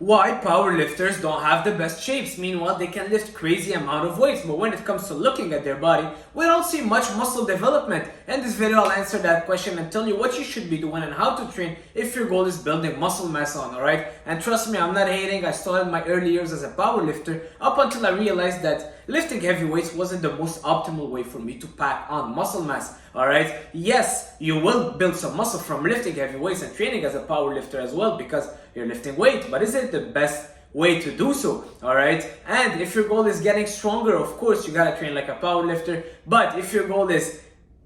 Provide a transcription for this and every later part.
why powerlifters don't have the best shapes. Meanwhile, they can lift crazy amount of weights, but when it comes to looking at their body, we don't see much muscle development. In this video, I'll answer that question and tell you what you should be doing and how to train if your goal is building muscle mass on, alright? And trust me, I'm not hating. I started my early years as a powerlifter up until I realized that lifting heavy weights wasn't the most optimal way for me to pack on muscle mass, alright? Yes, you will build some muscle from lifting heavy weights and training as a powerlifter as well because you're lifting weight, but is it the best way to do so? Alright, and if your goal is getting stronger, of course you gotta train like a powerlifter. But if your goal is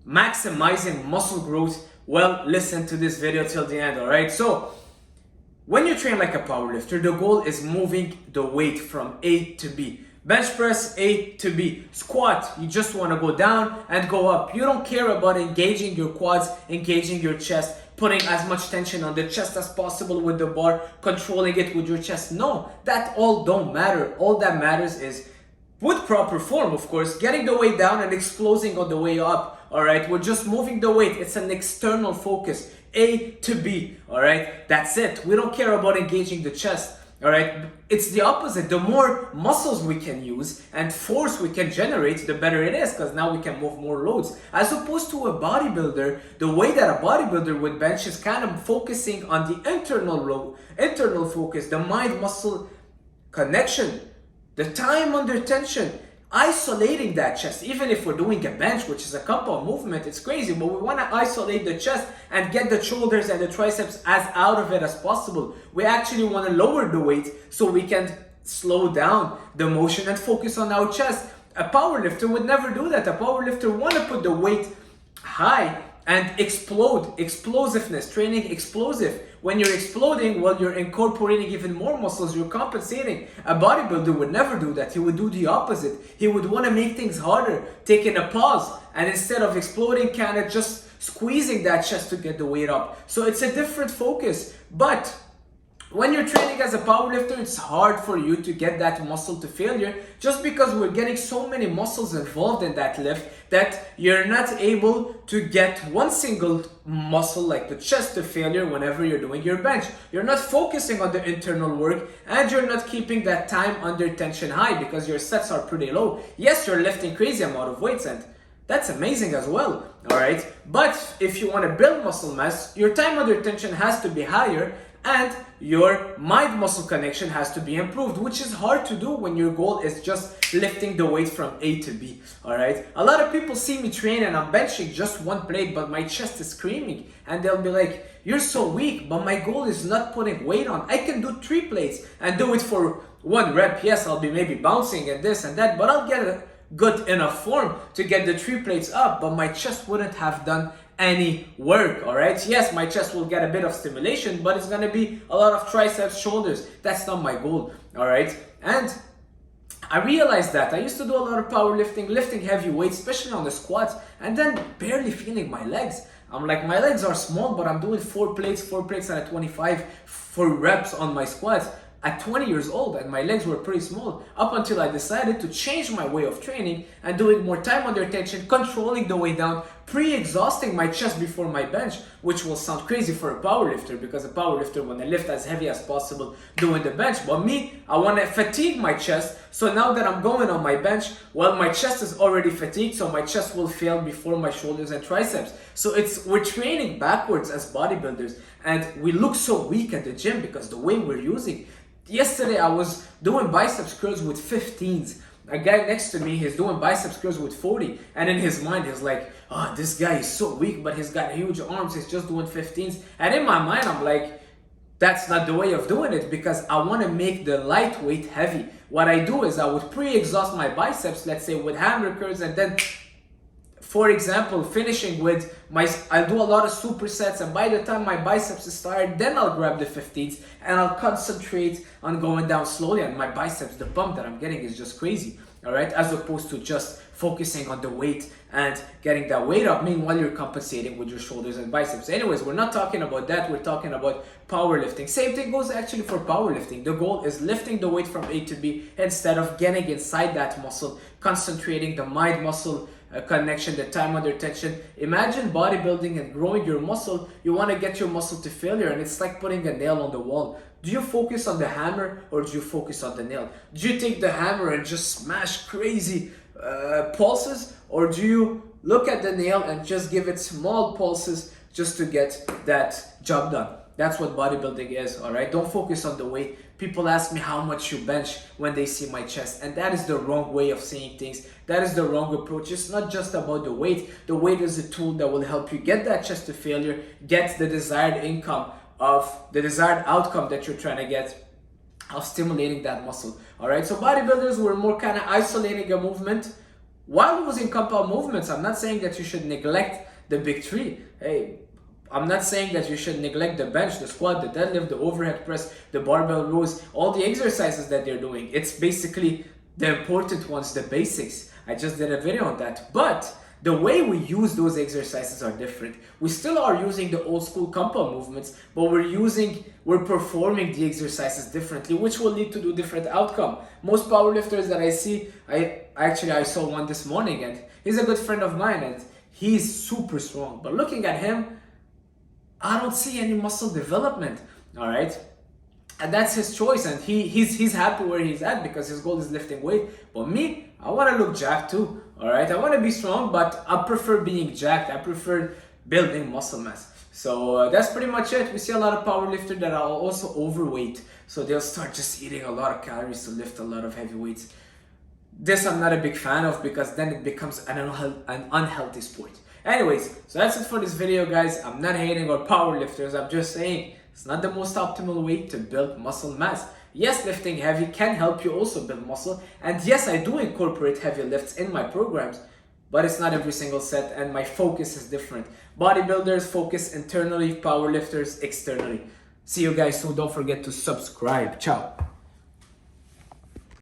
maximizing muscle growth, well, listen to this video till the end. Alright, so when you train like a powerlifter, the goal is moving the weight from A to B. Bench press, A to B. Squat, you just want to go down and go up. You don't care about engaging your quads, engaging your chest, putting as much tension on the chest as possible with the bar, controlling it with your chest. No, that all don't matter. All that matters is, with proper form, of course, getting the weight down and exploding on the way up. Alright, we're just moving the weight. It's an external focus. A to B. Alright, that's it. We don't care about engaging the chest. Alright, it's the opposite. The more muscles we can use and force we can generate, the better it is, because now we can move more loads. As opposed to a bodybuilder, the way that a bodybuilder would bench is kind of focusing on the internal focus, the mind-muscle connection, the time under tension, isolating that chest. Even if we're doing a bench, which is a compound movement, it's crazy, but we want to isolate the chest and get the shoulders and the triceps as out of it as possible. We actually want to lower the weight so we can slow down the motion and focus on our chest. A powerlifter would never do that. A powerlifter want to put the weight high and explode. Explosiveness, training explosive. When you're exploding, well, you're incorporating even more muscles, you're compensating. A bodybuilder would never do that. He would do the opposite. He would want to make things harder, taking a pause, and instead of exploding, kind of just squeezing that chest to get the weight up. So it's a different focus. But when you're training as a powerlifter, it's hard for you to get that muscle to failure just because we're getting so many muscles involved in that lift that you're not able to get one single muscle like the chest to failure whenever you're doing your bench. You're not focusing on the internal work and you're not keeping that time under tension high because your sets are pretty low. Yes, you're lifting crazy amount of weights and that's amazing as well, alright? But if you want to build muscle mass, your time under tension has to be higher and your mind-muscle connection has to be improved, which is hard to do when your goal is just lifting the weight from A to B, alright? A lot of people see me train and I'm benching just one plate, but my chest is screaming. And they'll be like, you're so weak, but my goal is not putting weight on. I can do 3 plates and do it for 1 rep. Yes, I'll be maybe bouncing and this and that, but I'll get a good enough form to get the 3 plates up, but my chest wouldn't have done any work, alright? Yes, my chest will get a bit of stimulation, but it's gonna be a lot of triceps, shoulders. That's not my goal, alright? And I realized that I used to do a lot of powerlifting, lifting heavy weights, especially on the squats, and then barely feeling my legs. I'm like, my legs are small, but I'm doing 4 plates at 25 for reps on my squats at 20 years old, and my legs were pretty small up until I decided to change my way of training and doing more time under tension, controlling the way down, pre-exhausting my chest before my bench, which will sound crazy for a powerlifter because a powerlifter want to lift as heavy as possible doing the bench. But me, I want to fatigue my chest. So now that I'm going on my bench, well, my chest is already fatigued, so my chest will fail before my shoulders and triceps. So we're training backwards as bodybuilders, and we look so weak at the gym because the way we're using. Yesterday, I was doing biceps curls with 15s. A guy next to me, he's doing biceps curls with 40. And in his mind, he's like, oh, this guy is so weak, but he's got huge arms. He's just doing 15s. And in my mind, I'm like, that's not the way of doing it because I want to make the lightweight heavy. What I do is I would pre-exhaust my biceps, let's say with hammer curls, and then, for example, finishing with I'll do a lot of supersets, and by the time my biceps is tired, then I'll grab the 15s and I'll concentrate on going down slowly, and my biceps, the pump that I'm getting is just crazy, alright? As opposed to just focusing on the weight and getting that weight up, meanwhile you're compensating with your shoulders and biceps. Anyways, we're not talking about that, we're talking about powerlifting. Same thing goes actually for powerlifting. The goal is lifting the weight from A to B instead of getting inside that muscle, concentrating the mind muscle connection, the time under tension. Imagine bodybuilding and growing your muscle. You want to get your muscle to failure, and it's like putting a nail on the wall. Do you focus on the hammer or do you focus on the nail? Do you take the hammer and just smash crazy pulses, or do you look at the nail and just give it small pulses just to get that job done? That's what bodybuilding is, all right? Don't focus on the weight. People ask me how much you bench when they see my chest, and that is the wrong way of seeing things. That is the wrong approach. It's not just about the weight. The weight is a tool that will help you get that chest to failure, get the desired outcome that you're trying to get, of stimulating that muscle, all right? So bodybuilders were more kind of isolating a movement while using compound movements. I'm not saying that you should neglect the big three. Hey, I'm not saying that you should neglect the bench, the squat, the deadlift, the overhead press, the barbell rows, all the exercises that they're doing. It's basically the important ones, the basics. I just did a video on that. But the way we use those exercises are different. We still are using the old school compound movements, but we're performing the exercises differently, which will lead to do different outcome. Most powerlifters that I see, I saw one this morning, and he's a good friend of mine, and he's super strong. But looking at him, I don't see any muscle development, all right? And that's his choice, and he's happy where he's at because his goal is lifting weight. But me, I want to look jacked too, all right? I want to be strong, but I prefer being jacked. I prefer building muscle mass. So that's pretty much it. We see a lot of powerlifters that are also overweight, so they'll start just eating a lot of calories to lift a lot of heavy weights. This I'm not a big fan of, because then it becomes an unhealthy sport. Anyways, so that's it for this video, guys. I'm not hating on powerlifters. I'm just saying it's not the most optimal way to build muscle mass. Yes, lifting heavy can help you also build muscle. And yes, I do incorporate heavy lifts in my programs, but it's not every single set, and my focus is different. Bodybuilders focus internally, powerlifters externally. See you guys soon. Don't forget to subscribe. Ciao.